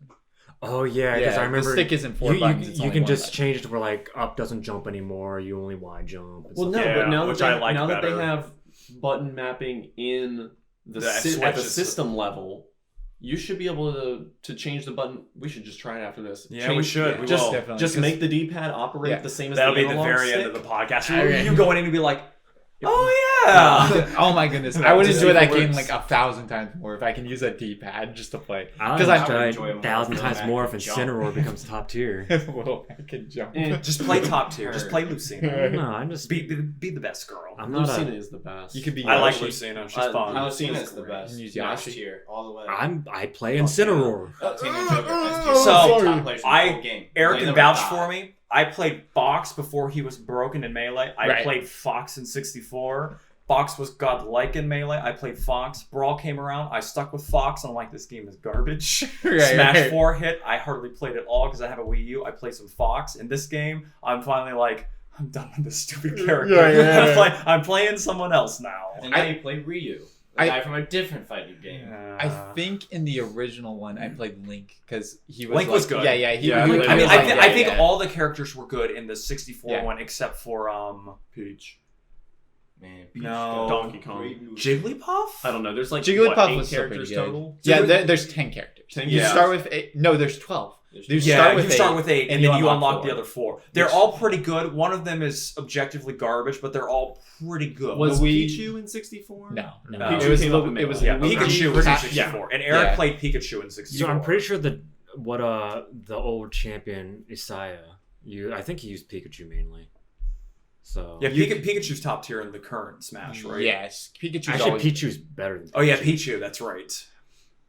Oh yeah, because I remember the stick isn't 4 you, buttons. it's you only can 1 just button. change it to where like up doesn't jump anymore. You only Y jump. And Well, stuff no, like Yeah, but now which that I they, like now that better. they have button mapping in the The at the Switch is- system level, you should be able to change the button. We should just try it after this. Yeah, we should. We just will. Definitely. just 'Cause- make the D-pad operate Yeah. the same as That'll the be the analog very stick. end of the podcast. Okay. You going in and be like, oh yeah. Oh my goodness! I would Just enjoy see if that it game works. like 1,000 times more if I can use a D-pad just to play. I'll 'Cause I- enjoy I would it enjoy it more 1,000 if times I more could if jump. Incineroar becomes top tier. Well, I can jump. Eh. Just play top tier. Just play Lucina. No, I'm just. Be the best girl. I'm not. Lucina A, is the best. You could be. I like Yoshi. Lucina. She's I- fun. I- Lucina's the great. best. You use Smash Yoshi. tier all the way. I play Incineroar. Team and Joker. Oh, So, top players from the whole game. Eric They can never vouch die. for me. I played Fox before he was broken in Melee. I Right. played Fox in 64. Fox was godlike in Melee. I played Fox. Brawl came around. I stuck with Fox. And I'm like, this game is garbage. Right, Smash right. 4 hit. I hardly played it all because I have a Wii U. I played some Fox. In this game, I'm finally like, I'm done with this stupid character. Yeah. I'm playing someone else now. And now you play Ryu, a I- guy from a different fighting game. I think in the original one I played Link because he was Link like, was good. Yeah, Yeah, he I was mean, I mean, like, I think yeah. all the characters were good in the 64 Yeah. one except for Peach. Man, No. Donkey Kong. Great movie. Jigglypuff. I don't know. There's like Jigglypuff what, 8 was still characters pretty good. total. Yeah, there's 10 characters. 10 You Yeah. start with 8. No, there's 12. You Yeah, start with you start 8, with 8, and and you then you unlock unlock the 4. other 4. They're all pretty good. One of them is objectively garbage, but they're all pretty good. Was we- Pichu in 64? No, No. no. Pikachu It was came a up little, in it was Melee. yeah, Luigi, Pikachu was in Pat- 64, and Eric Yeah. played Pikachu in 64. So I'm pretty sure the old champion Isaiah. I think he used Pikachu mainly. So Yeah, Pikachu's top tier in the current Smash, right? Yes, Pikachu's actually always, Pichu's better than. Oh yeah, Pichu. That's right.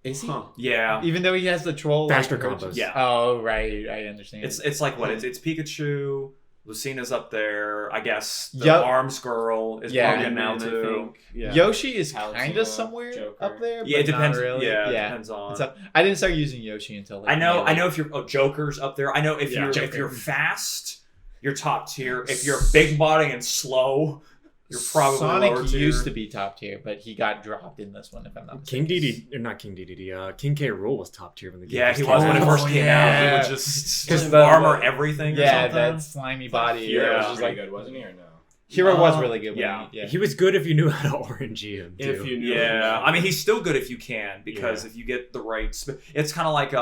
Is he? Huh. Yeah. Even though he has the troll Faster approach? combos. Yeah. Oh right, I understand. It's like what? It's Pikachu. Lucina's up there. I guess the Yup. Arms Girl is Yeah. probably now Man, I too. think. Yeah. Yoshi is Palutena, kind of somewhere Joker. up there. Yeah, it but not depends. Really. Yeah, it yeah. depends on. So, I didn't start using Yoshi until like, I know Melee. if you're Joker's up there. I know if Yeah, you're if Joker. you're fast, you're top tier. If you're big body and slow, you're probably Sonic lower tier. used to be top tier, but he got dropped in this one. If I'm not King mistaken. DD, or not King DDD. King K. Rool was top tier when the game. Yeah, first he came was when it out. first came out. He yeah. would just 'Cause armor everything. Yeah, or that something. slimy body. Yeah. Yeah, it was He just was like pretty good, wasn't he, or no? Hero was really good. yeah. When he, He was good if you knew how to RNG him. Too. If you knew. Yeah, I mean he's still good if you can because Yeah. if you get the right, it's kind of like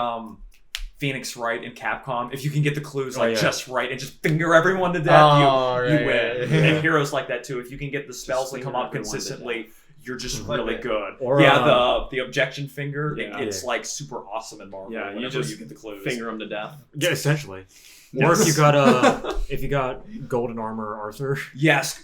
Phoenix Wright in Capcom. If you can get the clues like yeah. just right and just finger everyone to death, Oh, you right, win. right. And Heroes like that too. If you can get the spells to finger come up everyone to consistently, you're just Quite a really bit. good. Or, the objection finger, Yeah. it's like super awesome in Marvel. Yeah, you whenever just you get the clues. Finger him to death. Yeah, essentially. Or if you got golden armor Arthur. Yes.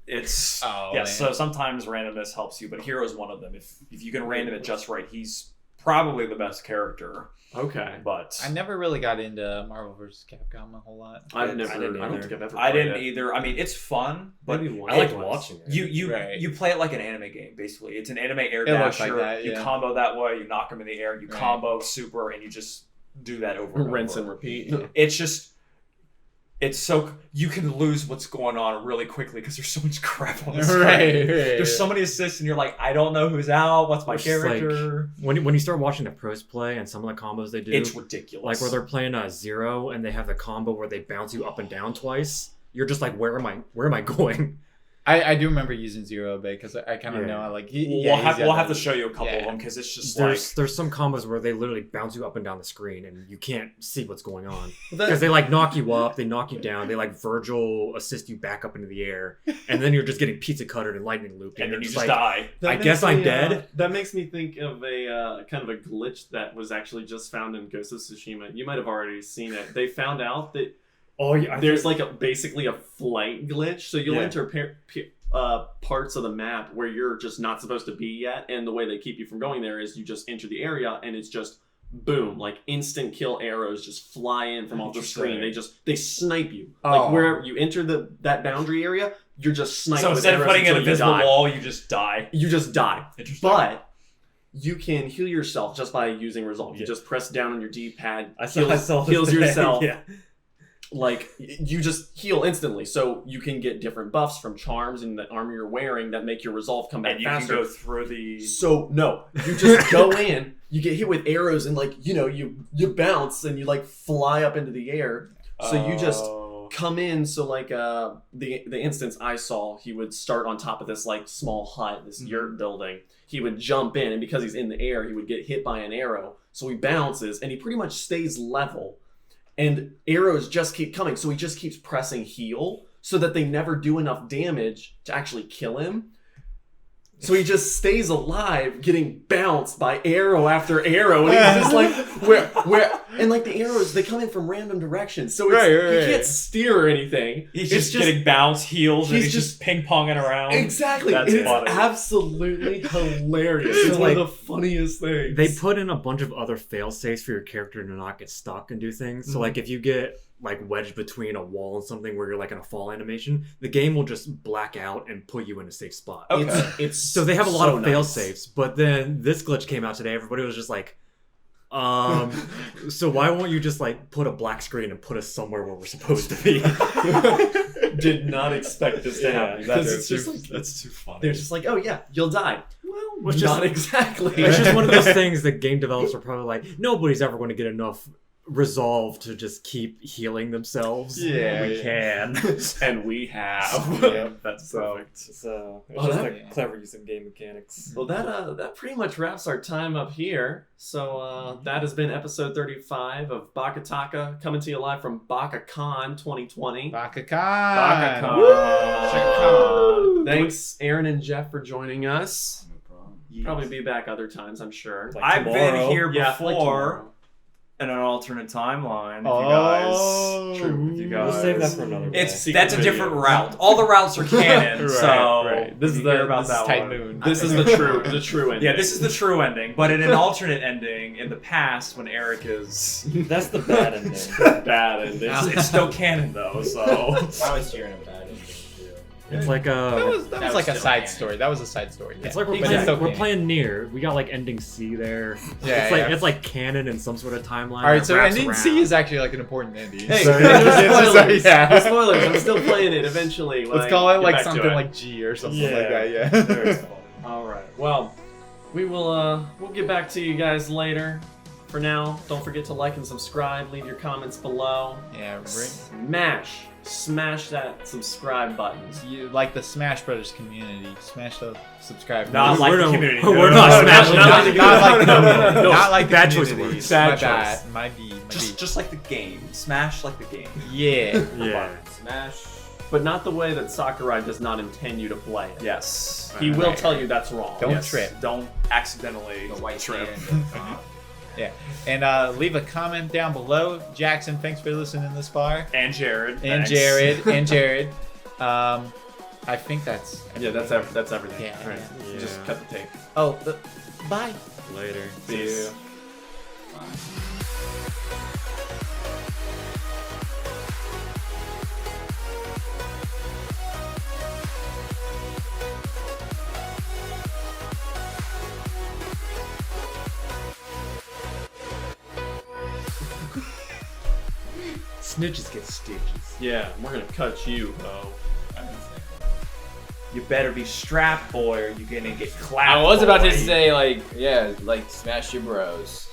It's Oh, yes. man. So sometimes randomness helps you, but Hero's one of them. If you can random it just right, he's probably the best character. Okay. But I never really got into Marvel vs. Capcom a whole lot. I've I never. didn't I don't either. think I've ever. I played didn't it. either. I mean, it's fun, but Maybe once I liked or twice. watching it. you Right. you play it like an anime game, basically. It's an anime air It looks dasher. like that, You yeah. combo that way, you knock them in the air, you Right. combo super, and you just do that over and Rinse over. and repeat. It's just, it's so you can lose what's going on really quickly because there's so much crap on the screen. Right. There's so many assists, and you're like, I don't know who's out. What's my It's just like- character? When you start watching the pros play and some of the combos they do, It's ridiculous. like where they're playing a Zero and they have the combo where they bounce you up and down twice. You're just like, where am I going? I do remember using Zero Bay because I kind of Yeah. know I like. we'll have to show you a couple of Yeah. them because it's just There's some combos where they literally bounce you up and down the screen and you can't see what's going on That- because they like knock you up, they knock you down, they like Virgil assist you back up into the air, and then you're just getting pizza cuttered and lightning looped, and then you're you just just like, die. That I makes guess I'm me, dead. That makes me think of a kind of a glitch that was actually just found in Ghost of Tsushima. You might have already seen it. They found out that oh yeah, there's like basically a flight glitch. So you'll Yeah. enter parts of the map where you're just not supposed to be yet, and the way they keep you from going there is you just enter the area and it's just boom, like instant kill arrows just fly in from off the screen. They snipe you. Oh. Like wherever you enter that boundary area, you're just sniped. So with instead of arrows putting an until you invisible die. wall, you just die. You just die. Interesting. But you can heal yourself just by using resolve. You Yeah. just press down on your D-pad, I heals this today. yourself. Yeah. Like you just heal instantly, so you can get different buffs from charms and the armor you're wearing that make your resolve come back And you faster. can go through the. So no, you just go in, you get hit with arrows, and like you bounce and you like fly up into the air. So you just come in. So like the instance I saw, he would start on top of this like small hut, this yurt building. He would jump in, and because he's in the air, he would get hit by an arrow. So he bounces, and he pretty much stays level. And arrows just keep coming, so he just keeps pressing heal so that they never do enough damage to actually kill him. So he just stays alive, getting bounced by arrow after arrow, and he's just like, where, and like the arrows, they come in from random directions, so it's, he can't steer or anything. He's It's just getting bounce heals, and he's he's just ping ponging around. Exactly, That's it's funny. absolutely hilarious. So, It's one of like, the funniest things. They put in a bunch of other fail safes for your character to not get stuck and do things. So like if you get like wedged between a wall and something where you're like in a fall animation, the game will just black out and put you in a safe spot. Okay. It's So they have a lot so of fail nice. safes, but then this glitch came out today. Everybody was just like, so why won't you just like put a black screen and put us somewhere where we're supposed to be? Did not expect this to happen because it's just like that's too funny. they're just like, oh yeah, you'll die. Well, It's not just- exactly. It's just one of those things that game developers are probably like, nobody's ever going to get enough resolve to just keep healing themselves. Yeah, we yeah. can. And we have. Yeah. That's So perfect. it's Oh, just that- a clever use of game mechanics. Well, that pretty much wraps our time up here. So that has been episode 35 of BakaTaka, coming to you live from BakaCon 2020. BakaCon. BakaCon. Thanks, Aaron and Jeff, for joining us. No problem. Probably be back other times, I'm sure. Like I've tomorrow. been here Yeah, like before tomorrow. in an alternate timeline. If Oh. you guys, true. If you We'll guys, save that for another day. It's Secret that's a different video. route. All the routes are canon, so right. This if is you hear the about that Tight one. Moon. This is the true ending. Yeah, this is the true ending, but in an alternate ending in the past when Eric is, That's the bad ending. bad ending. it's still canon though. So I was hearing a bad ending too. It's like That was That like was a still side canon. story. That was a side story. it's yeah. like we're But playing, still we're canon. playing near. We got like ending C there. Yeah, it's like yeah. it's like canon in some sort of timeline. All right, that so wraps ending around. C is actually like an important ending. Hey, So- spoilers. yeah. Spoilers. I'm still playing it eventually. when Let's I call it get like back to something it. like G or something Yeah. like that. Yeah. Very fun. All right. Well, we will. We'll get back to you guys later. For now, don't forget to like and subscribe. Leave your comments below. Yeah, Smash that subscribe button. You like the Smash Brothers community? Smash the subscribe. Not button. like We're the no- community. we're No, not no, smashing no, that. no, not like the no, no, community. no. Not like the Bad choice of community. words. Bad My choice. bad. My B. Just like the game. Smash like the game. Yeah. Yeah. Smash. But not the way that Sakurai does not intend you to play it. Yes. He will Right. tell you that's wrong. Don't Yes. trip. Don't accidentally The white trip. hand. Yeah. And leave a comment down below. Jackson, thanks for listening this far. And Jared. And thanks. Jared. And Jared. I think that's. Yeah, that's everything. Yeah, All right. yeah. Just cut the tape. Oh, bye. Later. See you. Snitches get stitches. Yeah, we're gonna cut you, ho. You better be strapped, boy, or you're gonna get clapped. I was about to boy. say like, yeah, like smash your bros.